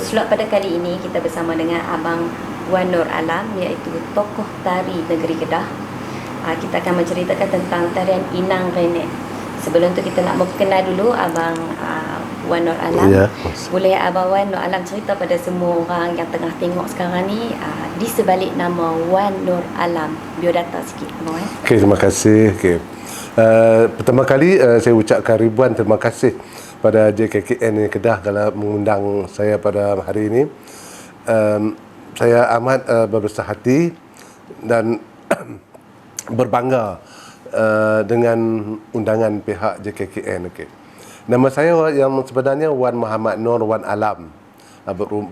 Untuk slot pada kali ini kita bersama dengan Abang Wan Nur Alam, iaitu tokoh tari negeri Kedah. Kita akan menceritakan tentang tarian Inang Renek. Sebelum tu kita nak mengenal dulu Abang Wan Nur Alam. Ya. Boleh Abang Wan Nur Alam cerita pada semua orang yang tengah tengok sekarang ni, di sebalik nama Wan Nur Alam, biodata sikit Abang Wan. Okey, terima kasih. Okey. Pertama kali saya ucapkan ribuan terima kasih pada JKKN Kedah kalau mengundang saya pada hari ini. Saya amat berbesar hati dan berbangga dengan undangan pihak JKKN. Okay. Nama saya yang sebenarnya Wan Muhammad Nur Wan Alam,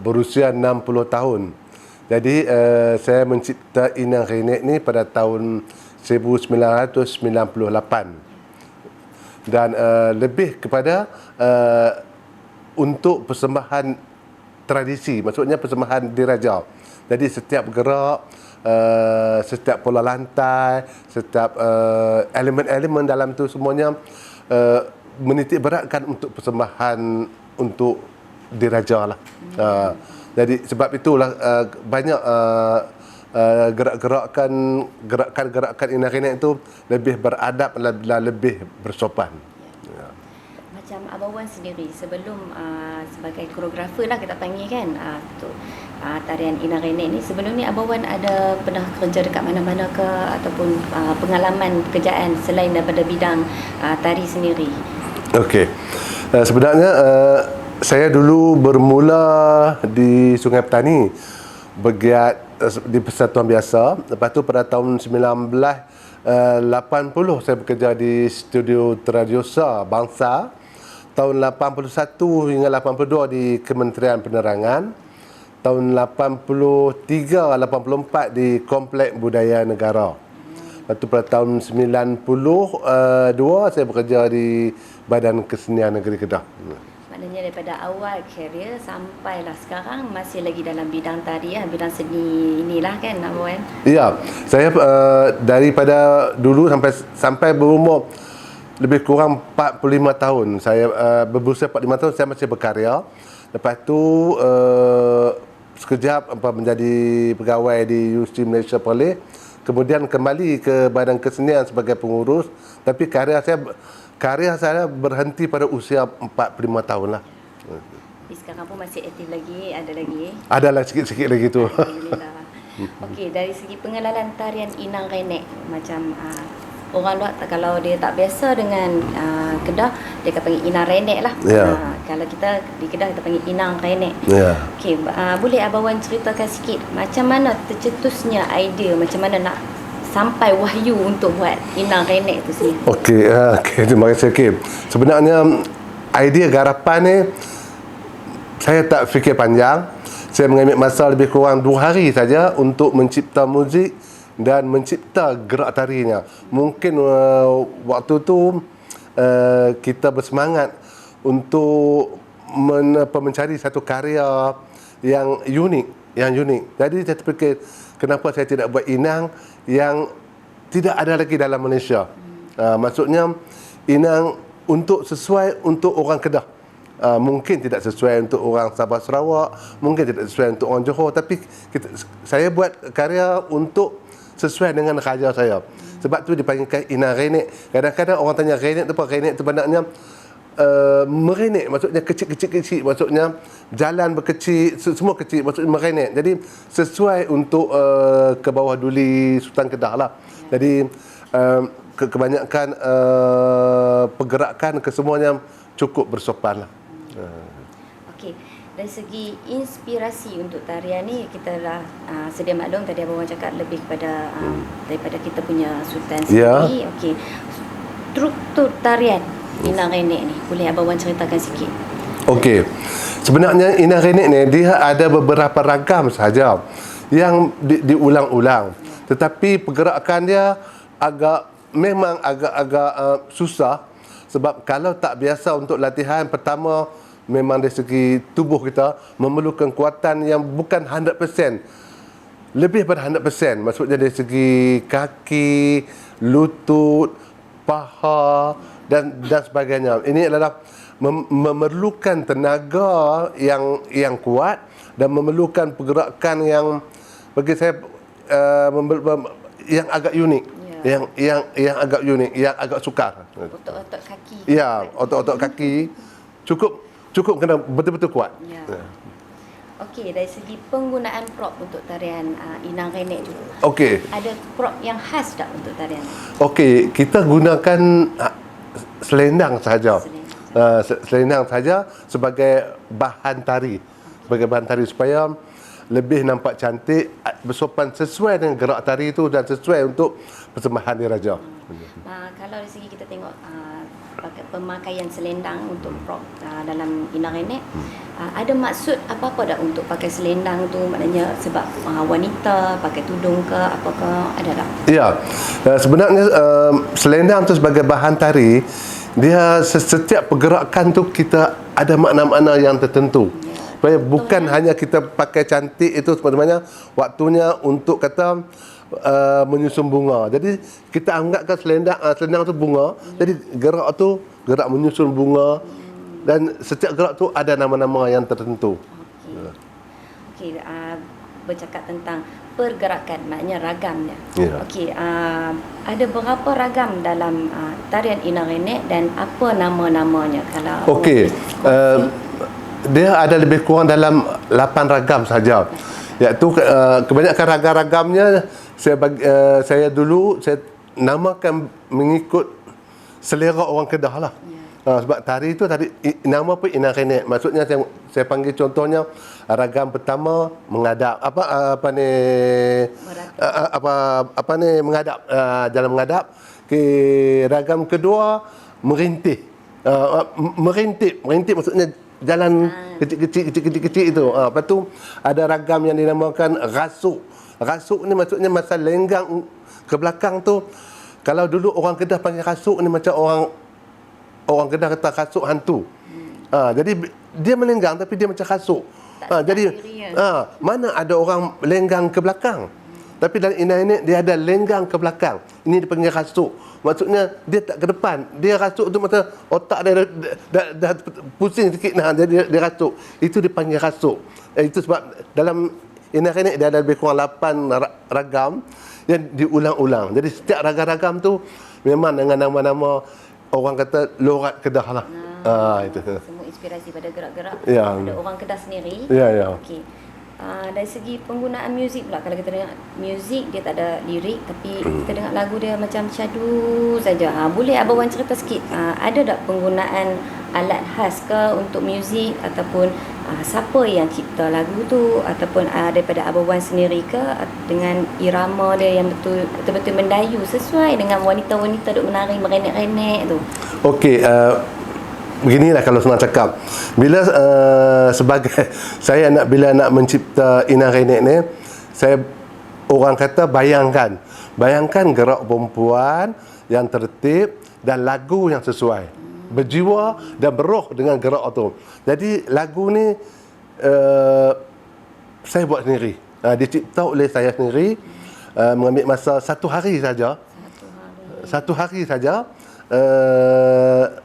berusia 60 tahun. Jadi saya mencipta Inang Renek ni pada tahun 1998 dan lebih kepada untuk persembahan tradisi, maksudnya persembahan diraja. Jadi setiap gerak, setiap pola lantai, setiap elemen-elemen dalam tu semuanya menitik beratkan untuk persembahan untuk diraja lah. Jadi sebab itulah banyak gerakan-gerakan Inang Renek itu lebih beradab dan lebih bersopan. Macam Abang Wan sendiri sebelum sebagai koreografer lah kita panggil kan, untuk tarian Inang Renek ni, sebelum ni Abang Wan ada pernah kerja dekat mana-mana ke, ataupun pengalaman pekerjaan selain daripada bidang tari sendiri? Okey. Sebenarnya saya dulu bermula di Sungai Petani, bergiat di Persatuan Biasa. Lepas tu pada tahun 1980 saya bekerja di Studio Teradiosa Bangsa. Tahun 81 hingga 82 di Kementerian Penerangan. Tahun 83-84 di Komplek Budaya Negara. Lepas tu pada tahun 92 saya bekerja di Badan Kesenian Negeri Kedah. Maknanya daripada awal karier sampailah sekarang masih lagi dalam bidang tari, bidang seni inilah kan Abang Wan? Ya, saya daripada dulu sampai berumur lebih kurang 45 tahun. Saya berusia 45 tahun saya masih berkarya. Lepas tu sekejap menjadi pegawai di Universiti Malaysia Perlis. Kemudian kembali ke Badan Kesenian sebagai pengurus. Tapi karya saya berhenti pada usia 45 tahun lah. Sekarang pun masih aktif lagi, ada lagi? Adalah sikit-sikit lagi tu. Alhamdulillah. Okey, dari segi pengenalan tarian Inang Renek, macam orang luar kalau dia tak biasa dengan Kedah, dia akan panggil Inang Renek lah. Ya. Kalau kita di Kedah kita panggil Inang Renek. Ya. Okey, boleh Abang Wan ceritakan sikit macam mana tercetusnya idea, macam mana nak sampai wahyu untuk buat Inang Renek tu sendiri? Okey, terima kasih. Okay. Sebenarnya idea garapan ni saya tak fikir panjang. Saya mengambil masa lebih kurang 2 hari saja untuk mencipta muzik dan mencipta gerak tarinya. Mungkin waktu tu kita bersemangat untuk mencari satu karya yang unik. Jadi saya terfikir, kenapa saya tidak buat inang yang tidak ada lagi dalam Malaysia. Maksudnya inang sesuai untuk orang Kedah. Mungkin tidak sesuai untuk orang Sabah Sarawak, mungkin tidak sesuai untuk orang Johor, tapi saya buat karya untuk sesuai dengan raja saya. Sebab tu dipanggilkan Inang Renek. Kadang-kadang orang tanya Renek tu apa? Renek tu benarnya merenek, maksudnya kecil-kecil, maksudnya jalan berkecil, semua kecil, maksudnya merenek. Jadi sesuai untuk ke bawah duli Sultan Kedah lah. Jadi kebanyakan pergerakan kesemuanya cukup bersopan lah. Okey, dari segi inspirasi untuk tarian ni, kita dah sedia maklum tadi Abang Wan cakap lebih kepada daripada kita punya sultan sendiri. Ya. Okey, struktur tarian Inang Renek ni boleh Abang Wan ceritakan sikit? Okey, sebenarnya Inang Renek ni dia ada beberapa ragam sahaja yang diulang-ulang. Tetapi pergerakan dia memang agak susah. Sebab kalau tak biasa untuk latihan, pertama memang dari segi tubuh kita memerlukan kuatan yang bukan 100%. Lebih pada 100%. Maksudnya dari segi kaki, lutut, paha dan sebagainya. Ini adalah memerlukan tenaga yang kuat dan memerlukan pergerakan yang bagi saya yang agak unik, yang agak unik, yang agak sukar. Otot-otot kaki. Ya, otot-otot kaki cukup kena betul-betul kuat. Ya. Okey, dari segi penggunaan prop untuk tarian Inang Renek tu. Okey. Ada prop yang khas tak untuk tarian? Okey, kita gunakan selendang saja. Selendang saja sebagai bahan tari. Sebagai bahan tari supaya lebih nampak cantik, bersopan sesuai dengan gerak tari itu dan sesuai untuk persembahan diraja. Kalau dari segi kita tengok pakai pemakaian selendang untuk prop dalam Inang Renek, ada maksud apa-apa tak untuk pakai selendang tu? Maknanya sebab wanita pakai tudung ke apakah, ada tak? Ya, sebenarnya selendang tu sebagai bahan tari, dia setiap pergerakan tu kita ada makna-makna yang tertentu. Supaya bukan hanya kita pakai cantik itu, sebenarnya waktunya untuk kata menyusun bunga. Jadi kita anggapkan selendang tu bunga. Jadi gerak tu gerak menyusun bunga, dan setiap gerak tu ada nama-nama yang tertentu. Okey, bercakap tentang pergerakan, maknanya ragamnya. Ya. Okey, ada berapa ragam dalam tarian Inang Renek dan apa nama-namanya? Kalau Okey, dia ada lebih kurang dalam 8 ragam saja. Iaitu kebanyakan ragam-ragamnya saya dulu namakan mengikut selera orang Kedah lah. Sebab tari itu tadi nama pun Inang Renek. Maksudnya saya panggil contohnya ragam pertama mengadap mengadap, jalan mengadap. Ragam kedua merintih. Merintip maksudnya jalan kecil itu. Lepas tu ada ragam yang dinamakan rasuk. Rasuk ni maksudnya masa lenggang ke belakang tu. Kalau dulu orang Kedah panggil rasuk ni macam orang Kedah kata rasuk hantu. Jadi dia melenggang tapi dia macam rasuk. Jadi mana ada orang lenggang ke belakang. Tapi dalam Inang Renek dia ada lenggang ke belakang. Ini dipanggil rasuk. Maksudnya dia tak ke depan. Dia rasuk tu macam otak dia dah pusing sikit nah, dia rasuk. Itu dipanggil rasuk. Itu sebab dalam Inang Renek dia ada lebih kurang 8 ragam yang diulang-ulang. Jadi setiap ragam-ragam tu memang dengan nama-nama orang kata lorat Kedah lah. Itu. Semua inspirasi pada gerak-gerak. Ya. Ada orang Kedah sendiri. Ya. Okey. Dari segi penggunaan muzik pula, kalau kita dengar muzik dia tak ada lirik tapi kita dengar lagu dia macam syadu saja. Boleh Abang Wan cerita sikit, ada tak penggunaan alat khas ke untuk muzik ataupun siapa yang cipta lagu tu ataupun daripada Abang Wan sendiri ke dengan irama dia yang betul-betul mendayu sesuai dengan wanita-wanita duk menari merenek-renek tu. Okey, beginilah kalau senang cakap. Bila bila nak mencipta Inang Renek ni, saya orang kata bayangkan gerak perempuan yang tertib dan lagu yang sesuai, berjiwa dan beroh dengan gerak tu. Jadi lagu ni saya buat sendiri, dicipta oleh saya sendiri, mengambil masa satu hari saja.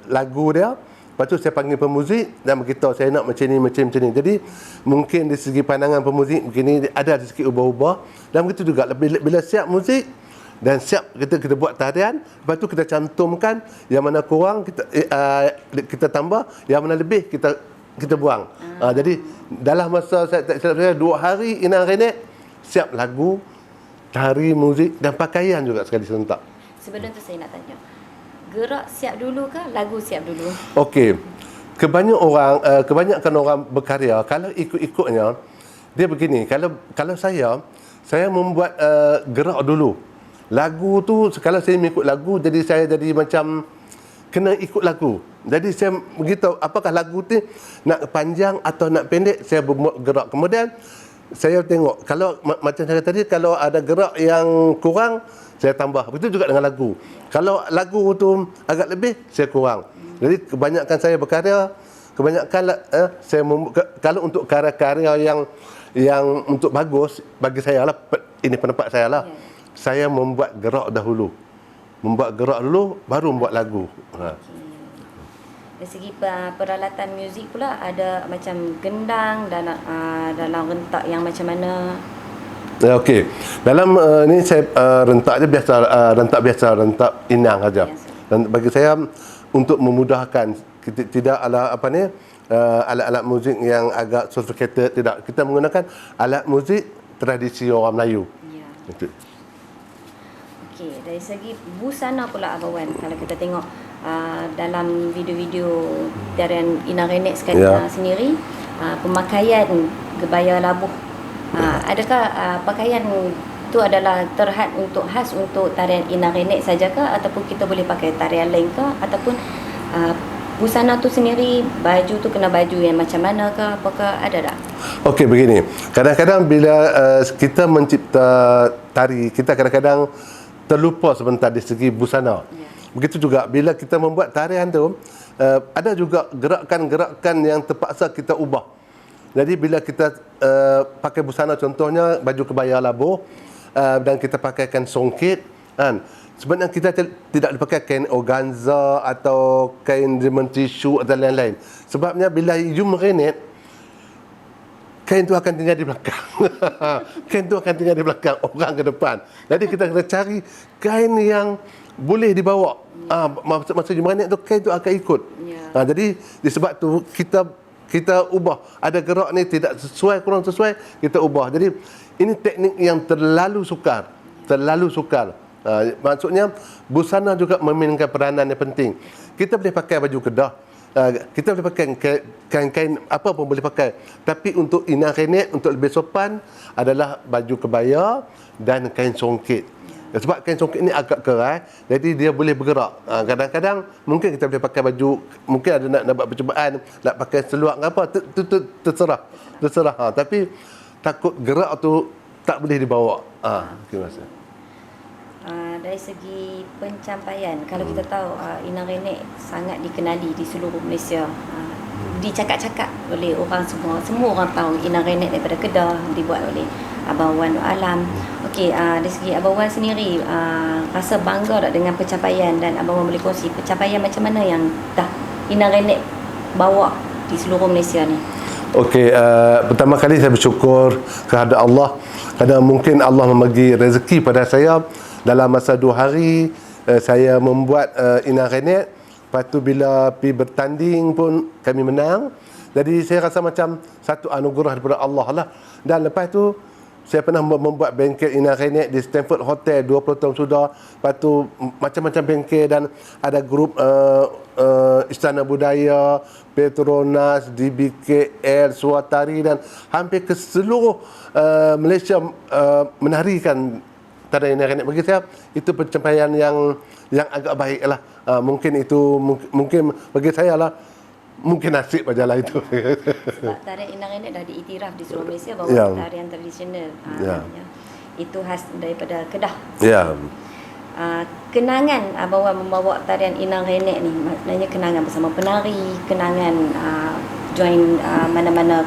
Lagu dia. Lepas tu saya panggil pemuzik dan beritahu saya nak macam ni. Jadi mungkin dari segi pandangan pemuzik begini, ada sikit ubah-ubah. Dan begitu juga bila siap muzik dan siap kita buat tarian, lepas tu kita cantumkan yang mana kurang kita tambah, yang mana lebih kita buang. Jadi dalam masa saya 2 hari Inang Renek siap lagu, tari, muzik dan pakaian juga sekali serentak. Sebelum tu saya nak tanya, gerak siap dulu ke lagu siap dulu? Okey. Kebanyakan orang berkarya kalau ikut-ikutnya dia begini. Kalau saya membuat gerak dulu. Lagu tu kalau saya mengikut lagu, jadi saya jadi macam kena ikut lagu. Jadi saya beritahu apakah lagu tu nak panjang atau nak pendek, saya membuat gerak. Kemudian saya tengok kalau macam saya tadi, kalau ada gerak yang kurang saya tambah. Begitu juga dengan lagu. Kalau lagu tu agak lebih, saya kurang. Jadi kebanyakan saya berkarya, saya kalau untuk karya-karya yang untuk bagus bagi saya lah, ini pendapat saya lah. Saya membuat gerak dahulu. Baru membuat lagu. Dari segi peralatan muzik pula ada macam gendang dan dalam rentak yang macam mana? Okey. Dalam ni saya rentak je biasa, rentak inang saja. Biasa. Dan bagi saya untuk memudahkan, kita tidak ala apa ni alat-alat muzik yang agak sophisticated, tidak. Kita menggunakan alat muzik tradisi orang Melayu. Ya. Itu. Okey, dari segi busana pula Abang Wan, kalau kita tengok dalam video-video tarian Inang Renek sendiri, pemakaian kebaya labuh, adakah pakaian tu adalah khas untuk tarian Inang Renek sajakah, ataupun kita boleh pakai tarian lain ke, ataupun busana tu sendiri, baju tu kena baju yang macam mana ke, apakah ada tak? Okey, begini. Kadang-kadang bila kita mencipta tari, kita kadang-kadang terlupa sebentar di segi busana. Ya. Begitu juga bila kita membuat tarian tu, ada juga gerakan-gerakan yang terpaksa kita ubah. Jadi bila kita pakai busana, contohnya baju kebaya labuh, dan kita pakaikan songket, kan, sebenarnya kita tidak dipakai kain organza atau kain diamond tissue atau lain-lain. Sebabnya bila you merenet, kain tu akan tinggal di belakang. Kain tu akan tinggal di belakang, orang ke depan. Jadi kita kena cari kain yang boleh dibawa. Masa you merenet tu, kain tu akan ikut. Ya. Jadi disebab tu kita ubah. Ada gerak ni tidak sesuai, kurang sesuai, kita ubah. Jadi ini teknik yang terlalu sukar. Maksudnya busana juga memainkan peranan yang penting. Kita boleh pakai baju Kedah, kita boleh pakai kain-kain apa pun boleh pakai. Tapi untuk Inang Renek, untuk lebih sopan adalah baju kebaya dan kain songket. Sebab kain songket ni agak keras, jadi dia boleh bergerak. Kadang-kadang mungkin kita boleh pakai baju, mungkin ada nak buat percubaan, nak pakai seluar ke apa, terserah. Tapi takut gerak tu tak boleh dibawa. Terima kasih. Dari segi pencapaian, kalau kita tahu Inang Renek sangat dikenali di seluruh Malaysia. Dicakap-cakap oleh orang semua orang tahu Inang Renek daripada Kedah, dibuat oleh Abang Wan Alam. Okey, dari segi Abang Wan sendiri, rasa bangga tak dengan pencapaian, dan Abang Wan boleh kongsi pencapaian macam mana yang dah Inang Renek bawa di seluruh Malaysia ni? Okey, pertama kali saya bersyukur kepada Allah kerana mungkin Allah membagi rezeki pada saya. Dalam masa 2 hari saya membuat Inang Renek. Lepas tu bila pergi bertanding pun kami menang. Jadi saya rasa macam satu anugerah daripada Allah lah. Dan lepas tu saya pernah membuat bengkel Inang Renek di Stanford Hotel 20 tahun sudah. Lepas tu macam-macam bengkel, dan ada grup Istana Budaya, Petronas, DBKL, Suatari, dan hampir ke seluruh Malaysia menarikan tarian Inang Renek. Bagi saya itu pencapaian yang agak baik lah. Mungkin itu mungkin bagi saya lah, mungkin nasib ajalah itu. Sebab tarian Inang Renek dah diiktiraf di seluruh Malaysia bahawa tarian tradisional. Itu khas daripada Kedah. Ya. Kenangan Abang Wan membawa tarian Inang Renek ni, maknanya kenangan bersama penari, kenangan join mana-mana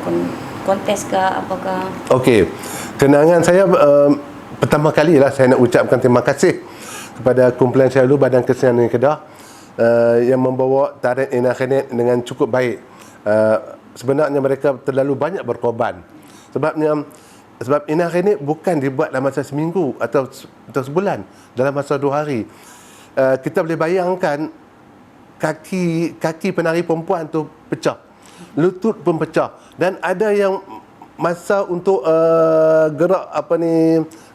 kontes ke apakah? Okey. Kenangan saya pertama kali lah saya nak ucapkan terima kasih kepada kumpulan saya dulu, Badan Kesenian Kedah, yang membawa tarian Inang Renek dengan cukup baik. Sebenarnya mereka terlalu banyak berkorban. Sebab Inang Renek bukan dibuat dalam masa seminggu atau sebulan, dalam masa 2 hari. Kita boleh bayangkan kaki penari perempuan tu pecah, lutut pun pecah, dan ada yang masa untuk gerak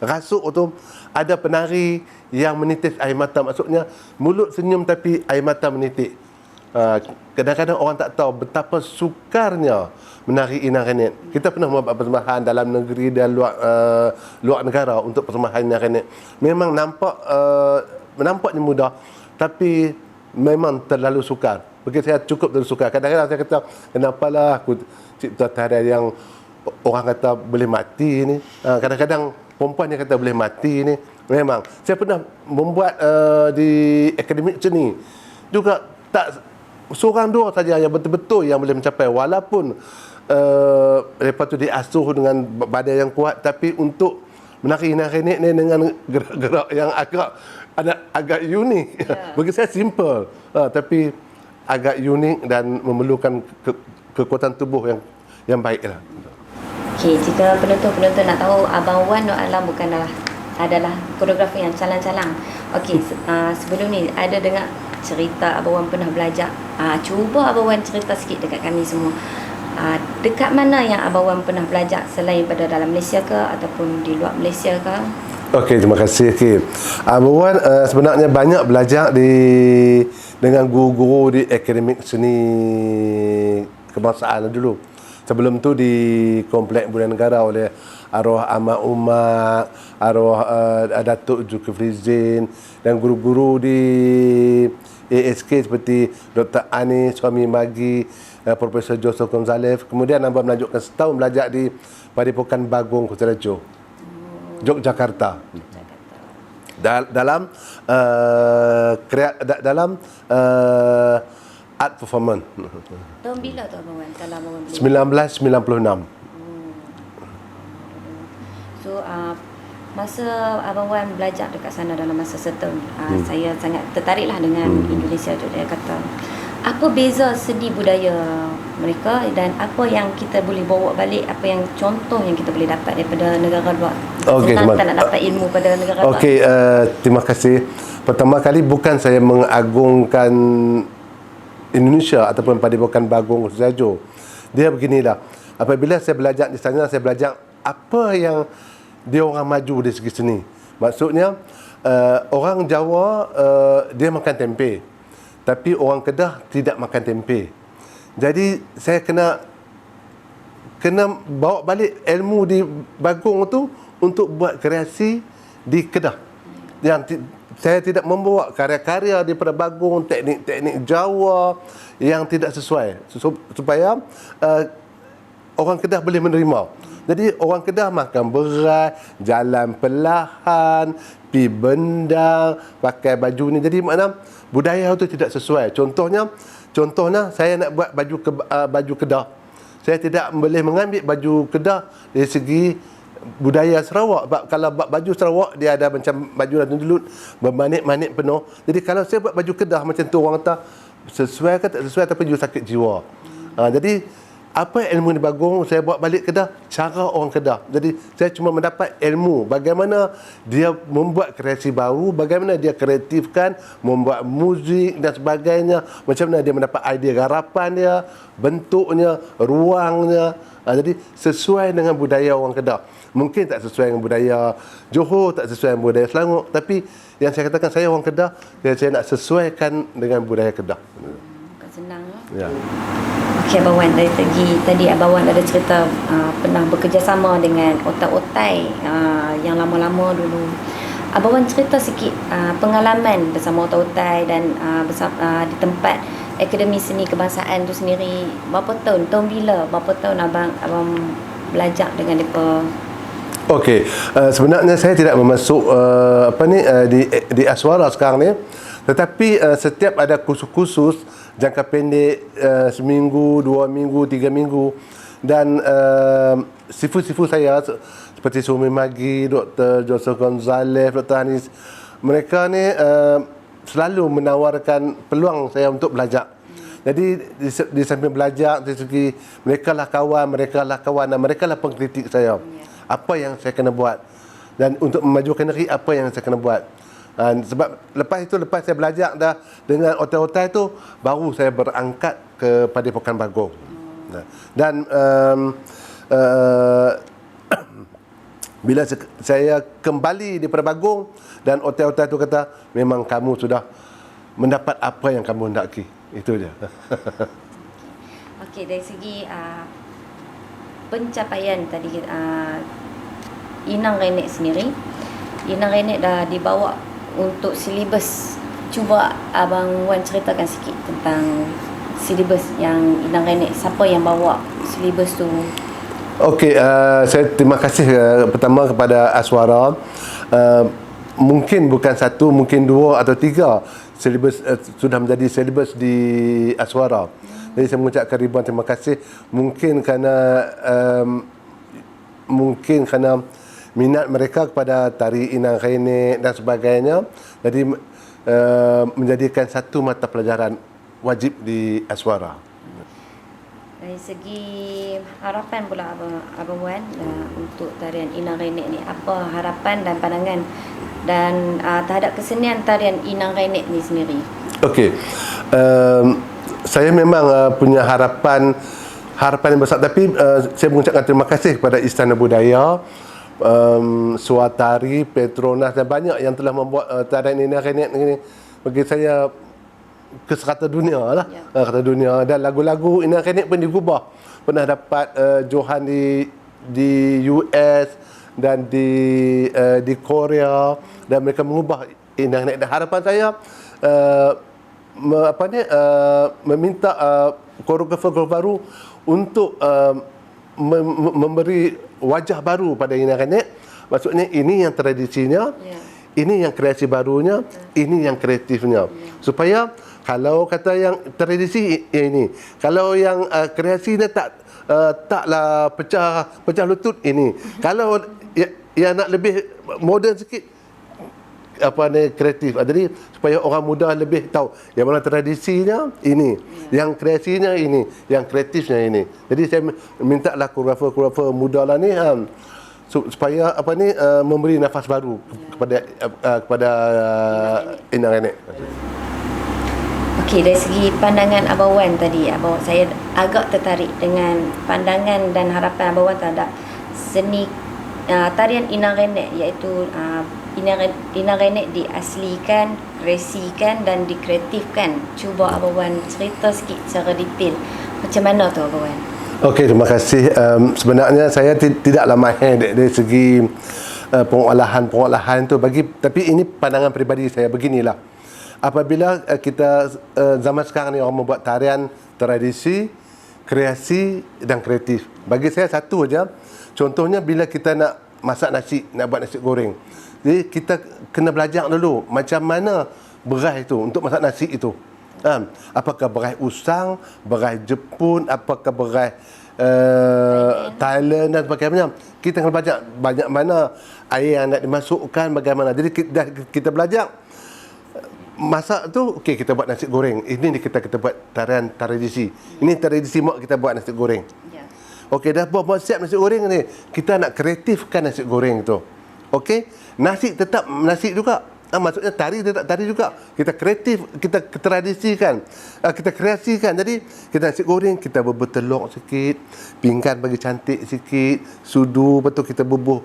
rasuk tu, ada penari yang menitis air mata. Maksudnya mulut senyum tapi air mata menitik. Kadang-kadang orang tak tahu betapa sukarnya menari Inang Renek. Kita pernah membuat persembahan dalam negeri dan luar negara untuk persembahan Inang Renek. Memang nampaknya mudah, tapi memang terlalu sukar. Bagi saya cukup terlalu sukar. Kadang-kadang saya kata, kenapalah aku cipta tarian yang orang kata boleh mati ni. Kadang-kadang perempuan yang kata boleh mati ni. Memang saya pernah membuat di akademik seni juga, tak seorang dua saja yang betul-betul yang boleh mencapai, walaupun lepas tu diasuh dengan badan yang kuat, tapi untuk menari Inang Renek ni dengan gerak-gerak yang agak unik. Bagi saya simple, tapi agak unik dan memerlukan kekuatan tubuh yang baiklah. Okey, jika penonton-penonton nak tahu Abang Wan Nur Alam adalah koreografer yang calang-calang. Okey, sebelum ni ada dengar cerita Abang Wan pernah belajar. Cuba Abang Wan cerita sikit dekat kami semua. Dekat mana yang Abang Wan pernah belajar selain pada dalam Malaysia ke ataupun di luar Malaysia ke? Okey, terima kasih. Okay. Abang Wan sebenarnya banyak belajar dengan guru-guru di akademik seni kebangsaan dulu. Sebelum tu di Kompleks Budaya Negara oleh arwah Ahmad Umar, arwah Datuk Zulkifli Zain dan guru-guru di ASK seperti Dr. Anis, Suami Magi, Profesor Joseph Gonzalez. Kemudian abang melanjutkan setahun belajar di Padepokan Bagong Kucharajo, Yogyakarta. Dalam art performance. Tahun bila tu Abang Wan? Kalau Abang Wan boleh. 1996. So masa Abang Wan belajar dekat sana dalam masa setahun, saya sangat tertariklah dengan Indonesia Yogyakarta. Apa beza seni budaya mereka dan apa yang kita boleh bawa balik, apa yang contoh yang kita boleh dapat daripada negara luar? Okey, kita nak dapat ilmu pada negara luar. Okey, terima kasih. Pertama kali bukan saya mengagungkan Indonesia ataupun Padepokan Bagong Kucharajo. Dia beginilah. Apabila saya belajar di sana, saya belajar apa yang dia orang maju dari segi seni. Maksudnya orang Jawa dia makan tempe, tapi orang Kedah tidak makan tempe. Jadi saya kena bawa balik ilmu di Bagong tu untuk buat kreasi di Kedah. Yang saya tidak membawa karya-karya daripada Bagong, teknik-teknik Jawa yang tidak sesuai supaya orang Kedah boleh menerima. Jadi orang Kedah makan berat, jalan perlahan, pi bendang, pakai baju ni. Jadi makna budaya itu tidak sesuai. Contohnya saya nak buat baju Kedah. Saya tidak boleh mengambil baju Kedah dari segi budaya Sarawak. Sebab kalau baju Sarawak dia ada macam baju Ratu Dulut, bermanit-manit penuh. Jadi kalau saya buat baju Kedah macam tu, orang kata sesuai ke tak sesuai, tapi juga sakit jiwa. Jadi apa ilmu di Bagong saya bawa balik Kedah, cara orang Kedah. Jadi saya cuma mendapat ilmu bagaimana dia membuat kreasi baru, bagaimana dia kreatifkan, membuat muzik dan sebagainya, macam mana dia mendapat idea garapan dia, bentuknya, ruangnya. Jadi sesuai dengan budaya orang Kedah. Mungkin tak sesuai dengan budaya Johor, tak sesuai dengan budaya Selangor, tapi yang saya katakan saya orang Kedah, saya nak sesuaikan dengan budaya Kedah. Bukan senang lah. Ya. Okey Abang Wan, dari tadi Abang Wan ada cerita pernah bekerjasama dengan otai-otai yang lama-lama dulu. Abang Wan cerita sikit pengalaman bersama otai-otai dan di tempat Akademi Seni Kebangsaan tu sendiri. Berapa tahun bila? Berapa tahun abang belajar dengan mereka? Okey, sebenarnya saya tidak memasuk di Aswara sekarang ni, tetapi setiap ada kursus-kursus jangka pendek, seminggu, 2 minggu, 3 minggu, dan sifu-sifu saya seperti Sumi Magi, Dr. Joseph Gonzalez, Dr. Anis, mereka ni selalu menawarkan peluang saya untuk belajar. Jadi di samping belajar, dari segi mereka lah kawan dan mereka lah pengkritik saya. Apa yang saya kena buat, dan untuk memajukan negeri apa yang saya kena buat. Sebab lepas saya belajar dah dengan otai-otai tu, baru saya berangkat ke Padepokan Bagong. Dan bila saya kembali daripada Bagong, dan otai-otai tu kata, memang kamu sudah mendapat apa yang kamu hendaki. Itu dia. Okey, dari segi pencapaian tadi, Inang Renek sendiri, Inang Renek dah dibawa untuk silibus. Cuba Abang Wan ceritakan sikit tentang silibus yang Inang Renek, siapa yang bawa silibus tu? Okey, saya terima kasih pertama kepada Aswara. Mungkin bukan satu, mungkin 2 atau 3 silibus sudah menjadi silibus di Aswara. Jadi saya mengucapkan ribuan terima kasih. Mungkin kerana minat mereka kepada tari Inang Renek dan sebagainya, jadi menjadikan satu mata pelajaran wajib di Aswara. Dari segi harapan pula Abang Wan untuk tarian Inang Renek ni, apa harapan dan pandangan dan terhadap kesenian tarian Inang Renek ni sendiri? Okey, saya memang punya harapan yang besar, tapi saya mengucapkan terima kasih kepada Istana Budaya, Suatari, Petronas dan banyak yang telah membuat tarian Inang Renek ni bagi saya ke sekata dunia lah, kata dunia, dan lagu-lagu Inang Renek pun digubah, pernah dapat johan di US dan di Korea, dan mereka mengubah Inang Renek. Dan harapan saya meminta koreografer baru untuk memberi wajah baru pada Inang Renek. Maksudnya ini yang tradisinya, ini yang kreasi barunya, ini yang kreatifnya, supaya kalau kata yang tradisi ini, kalau yang kreasinya taklah pecah lutut ini. Kalau yang nak lebih moden sikit, kreatif. Jadi supaya orang muda lebih tahu yang mana tradisinya ini, yang kreasinya ini, yang kreatifnya ini. Jadi saya minta lah koreografer muda lah ni supaya memberi nafas baru kepada Inang Renek. Okey, dari segi pandangan Abang Wan tadi, saya agak tertarik dengan pandangan dan harapan Abang Wan terhadap seni tarian Inang Renek, iaitu Inang Renek diaslikan, kreasikan dan dikreatifkan. Cuba Abang Wan cerita sikit secara detail macam mana tu Abang Wan? Okey, terima kasih. Sebenarnya saya tidaklah mahir dari segi pengolahan tu, tapi ini pandangan peribadi saya. Beginilah, apabila kita zaman sekarang ni orang membuat tarian tradisi, kreasi dan kreatif. Bagi saya satu aja. Contohnya bila kita nak masak nasi, nak buat nasi goreng. Jadi kita kena belajar dulu macam mana beras itu untuk masak nasi itu. Apakah beras usang, beras Jepun, apakah beras Thailand dan sebagainya. Kita kena belajar banyak mana air yang nak dimasukkan, bagaimana. Jadi kita belajar masak tu, okey, kita buat nasi goreng. Ini kita buat tarian tradisi. Ini tradisi mak kita buat nasi goreng. Okey, dah buat siap nasi goreng ni, kita nak kreatifkan nasi goreng tu. Okey, nasi tetap nasi juga. Maksudnya tari tetap tari juga. Kita kreatif, kita tradisikan, kita kreasikan. Jadi kita nasi goreng, kita bubuh telur sikit, pinggan bagi cantik sikit, sudu, betul kita bubuh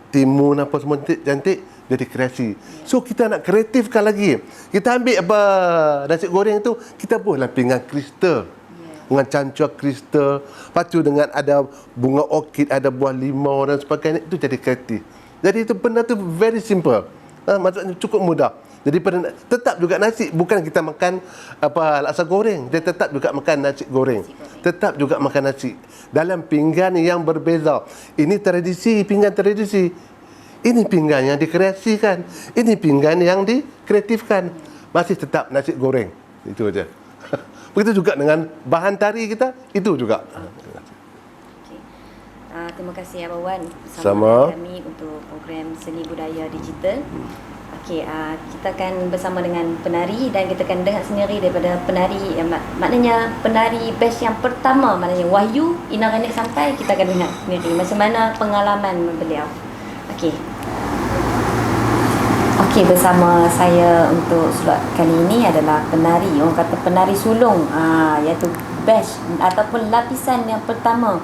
timun apa semua cantik, jadi kreasi. So kita nak kreatifkan lagi. Kita ambil nasi goreng tu, kita buatlah pinggan kristal, dengan cancur kristal, lepas tu dengan ada bunga orkid, ada buah limau dan sebagainya. Itu jadi kreatif. Jadi itu benda tu very simple. Maksudnya cukup mudah. Jadi tetap juga nasi, bukan kita makan laksa goreng, dia tetap juga makan nasi goreng. Tetap juga makan nasi dalam pinggan yang berbeza. Ini tradisi, pinggan tradisi. Ini pinggan yang dikreasikan, ini pinggan yang dikreatifkan. Masih tetap nasi goreng. Itu aja. Begitu juga dengan bahan tari kita, itu juga. Terima kasih Abang Wan bersama kami untuk program Seni Budaya Digital. Okey, kita akan bersama dengan penari dan kita akan dengar sendiri daripada penari maknanya penari batch yang pertama, maknanya Wahyu Inang Renek sampai, kita akan dengar sendiri macam mana pengalaman beliau. Okey, bersama saya untuk slot kali ini adalah penari, orang kata penari sulung, iaitu batch ataupun lapisan yang pertama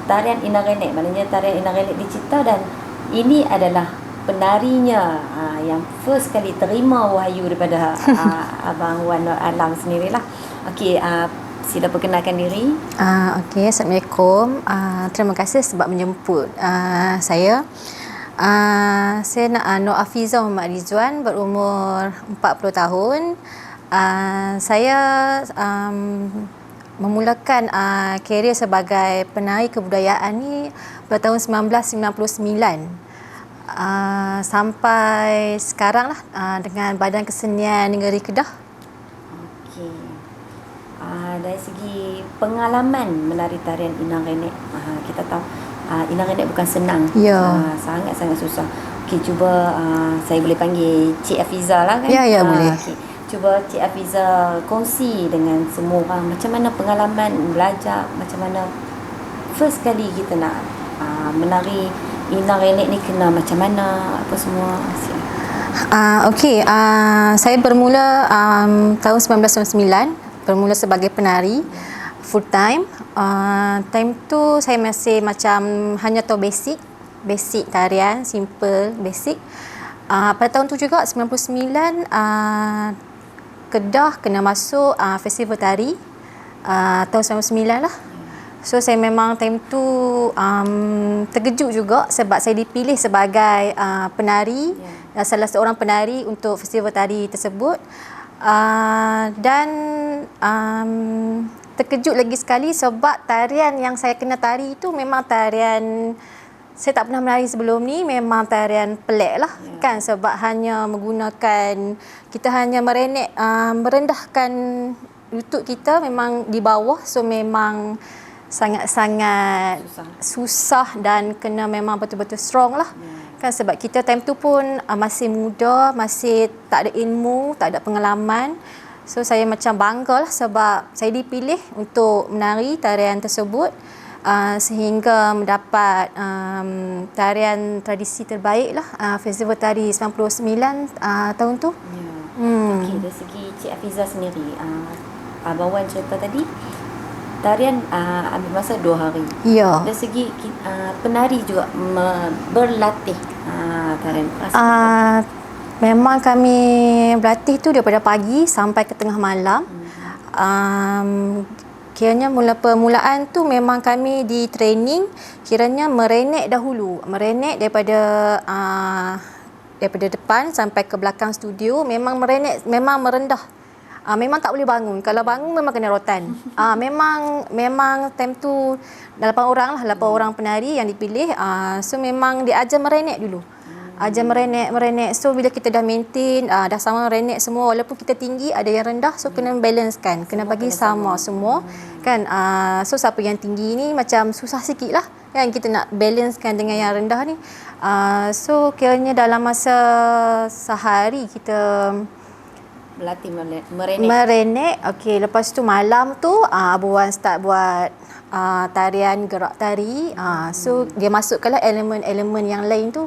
tarian Inang Renek, maknanya tarian Inang Renek dicipta, dan ini adalah penarinya yang first kali terima wahyu daripada Abang Wan Alam sendirilah. Okey, sila perkenalkan diri. Okey, Assalamualaikum. Terima kasih sebab menjemput saya. Saya Nur Afiza Muhammad Rizwan, berumur 40 tahun. Saya memulakan karier sebagai penari kebudayaan ni pada tahun 1999 sampai sekarang lah dengan Badan Kesenian Negeri Kedah. Okey, dari segi pengalaman menari tarian Inang Renek, kita tahu Inang Renek bukan senang, sangat-sangat susah. Okey, cuba saya boleh panggil Cik Afiza lah kan? Ya, boleh. Okay. cuba Cik Hafiza kongsi dengan semua orang macam mana pengalaman belajar, macam mana first kali kita nak menari Ina Renek ni kena macam mana, apa semua. Okey, saya bermula tahun 1999, bermula sebagai penari full time. Time tu saya masih macam hanya tahu basic tarian, simple, basic. Pada tahun tu juga 99 Kedah kena masuk festival tari tahun 99 lah. So saya memang time tu terkejut juga sebab saya dipilih sebagai penari, salah seorang penari untuk festival tari tersebut. Dan terkejut lagi sekali sebab tarian yang saya kena tari itu memang tarian saya tak pernah menari sebelum ni, memang tarian pelik lah kan, sebab hanya menggunakan, kita hanya merendahkan lutut kita memang di bawah, so memang sangat-sangat susah dan kena memang betul-betul strong lah kan, sebab kita time tu pun masih muda, masih tak ada ilmu, tak ada pengalaman. So saya macam bangga lah sebab saya dipilih untuk menari tarian tersebut, sehingga mendapat tarian tradisi terbaik lah, festival tari 99 tahun tu. Okey, dari segi Cik Hafiza sendiri, Abang Wan cerita tadi tarian ambil masa 2 hari. Ya. Dari segi penari juga berlatih tarian. Memang kami berlatih tu daripada pagi sampai ke tengah malam. Kiranya permulaan tu memang kami di training, kiranya merenek dahulu. Merenek daripada depan sampai ke belakang studio, memang merenek, memang merendah. Memang tak boleh bangun. Kalau bangun memang kena rotan. Memang time tu 8 orang lah, 8 orang penari yang dipilih. So memang diajar merenek dulu. Ajar merenek. So bila kita dah maintain, dah sama merenek semua, walaupun kita tinggi, ada yang rendah, so kena balancekan, kena bagi sama semua kan. So siapa yang tinggi ni macam susah sikit lah kan, kita nak balancekan dengan yang rendah ni. So kiranya dalam masa sehari kita Berlatih merenek. Okey, lepas tu malam tu Abu Wan start buat tarian gerak tari. So dia masukkanlah elemen-elemen yang lain tu.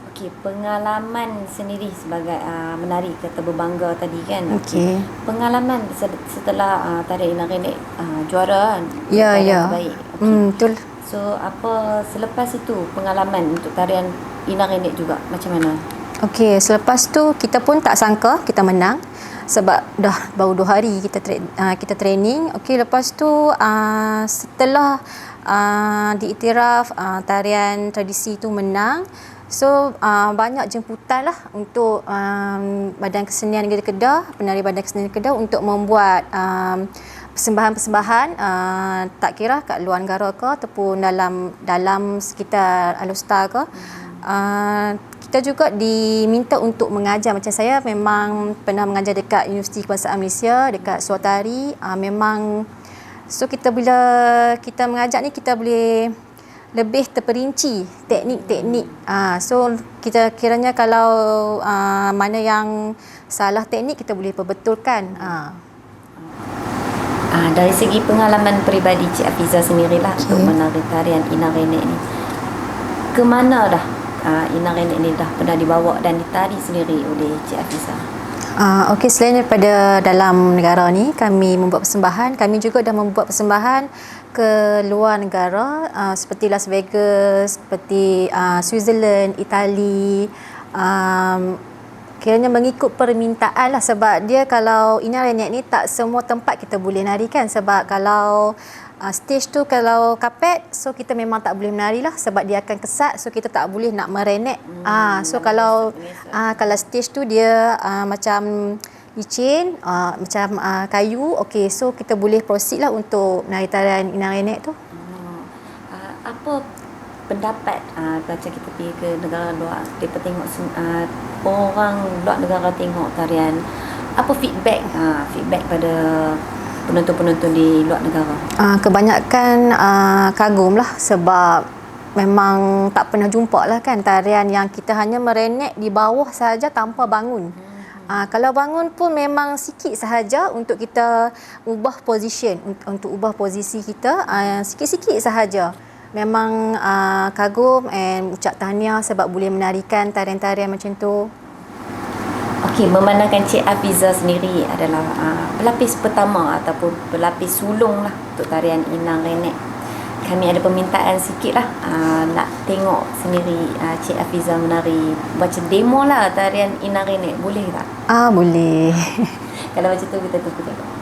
Okey, pengalaman sendiri sebagai menari, kata berbangga tadi kan. Okey. Pengalaman setelah tarian Ina Renek juara kan. Ya. Terbaik. Okay. Betul. So apa selepas itu pengalaman untuk tarian Ina Renek juga macam mana? Okey, selepas tu kita pun tak sangka kita menang sebab dah baru 2 hari kita training. Okey, lepas tu setelah diiktiraf tarian tradisi tu menang, so banyak jemputan lah untuk Badan Kesenian Negeri Kedah, penari Badan Kesenian Negeri Kedah untuk membuat persembahan-persembahan, tak kira kat luar negara ke ataupun dalam sekitar Alor-Star ke. Kita juga diminta untuk mengajar. Macam saya memang pernah mengajar dekat Universiti Kebangsaan Malaysia, dekat Suatari. Memang, so kita bila kita mengajar ni, kita boleh lebih terperinci teknik-teknik. So kita kiranya kalau mana yang salah teknik, kita boleh perbetulkan. Dari segi pengalaman peribadi Cik Hafiza sendirilah untuk menari tarian Ina Renek ni, ke mana dah Ina Renek ni dah pernah dibawa dan ditari sendiri oleh Cik Hafiza? Okey, selain daripada dalam negara ni kami membuat persembahan, kami juga dah membuat persembahan ke luar negara, seperti Las Vegas, seperti Switzerland, Itali. Kiranya mengikut permintaan lah, sebab dia kalau Ina Renek ni tak semua tempat kita boleh narikan, sebab kalau stage tu kalau kapet, so kita memang tak boleh menari lah sebab dia akan kesat, so kita tak boleh nak merenek. So kalau stage tu dia macam licin, macam kayu, okey, so kita boleh proceed lah untuk menari tarian Ina Renek tu. Apa pendapat macam kita pergi ke negara luar, kita tengok orang luar negara tengok tarian, apa feedback pada penonton-penonton di luar negara? Kebanyakan kagum lah sebab memang tak pernah jumpa lah kan tarian yang kita hanya merenek di bawah saja tanpa bangun. Kalau bangun pun memang sikit sahaja untuk kita ubah position, untuk ubah posisi kita, sikit-sikit sahaja. Memang kagum and ucap tahniah sebab boleh menarikan tarian-tarian macam tu. Okey, memandangkan Cik Afiza sendiri adalah pelapis pertama ataupun pelapis sulung lah untuk tarian Inang Renek. Kami ada permintaan sikit lah, nak tengok sendiri Cik Afiza menari, baca demo lah tarian Inang Renek, boleh tak? Boleh. Kalau macam tu kita tunggu tengok.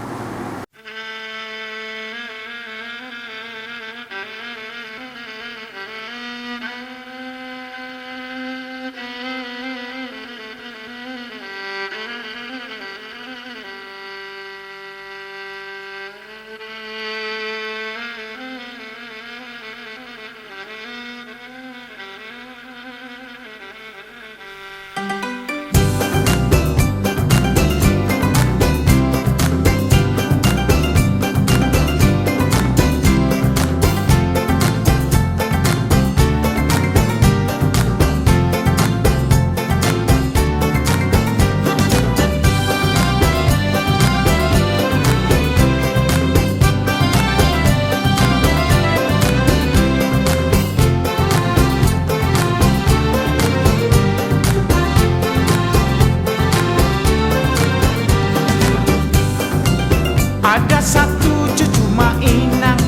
Ada satu cucu Mak Inang,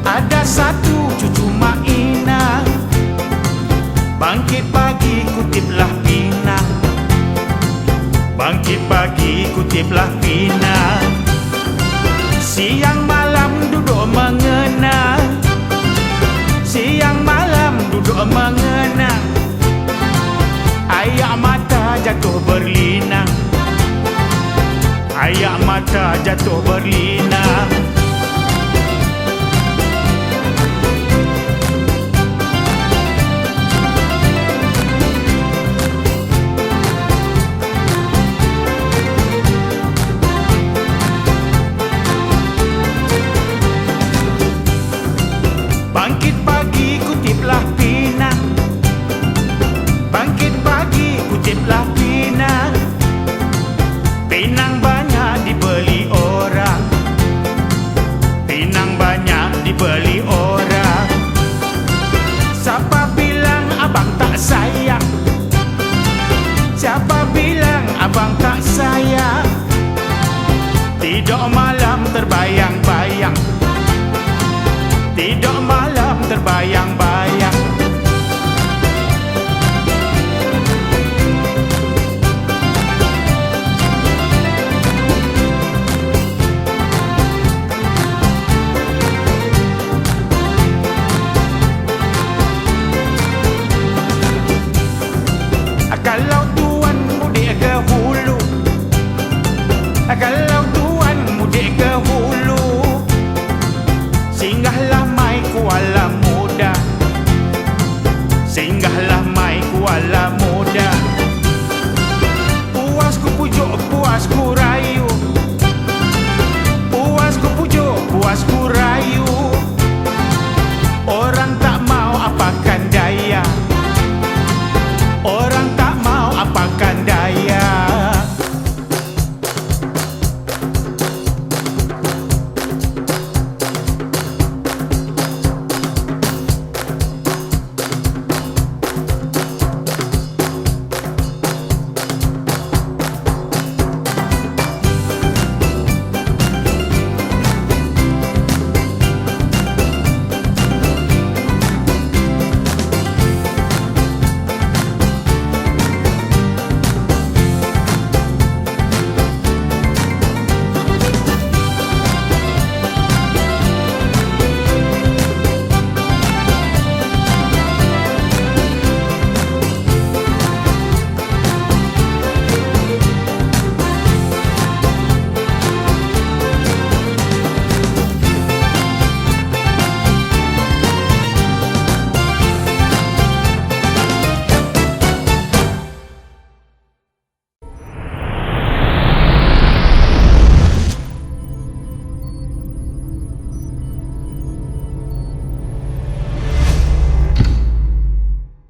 ada satu cucu Mak Inang. Bangkit pagi kutiplah pinang, bangkit pagi kutiplah pinang. Siang malam duduk mengenang, siang malam duduk mengenang. Air mata jatuh berlinang, air mata jatuh berlinang. Bangkit pagi kutiplah pinang, bangkit pagi kutiplah pinang. Pinang banyak dibeli orang, pinang banyak dibeli orang. Siapa bilang abang tak sayang, siapa bilang abang tak sayang. Tidur malam terbayang-bayang, tidur malam terbayang-bayang.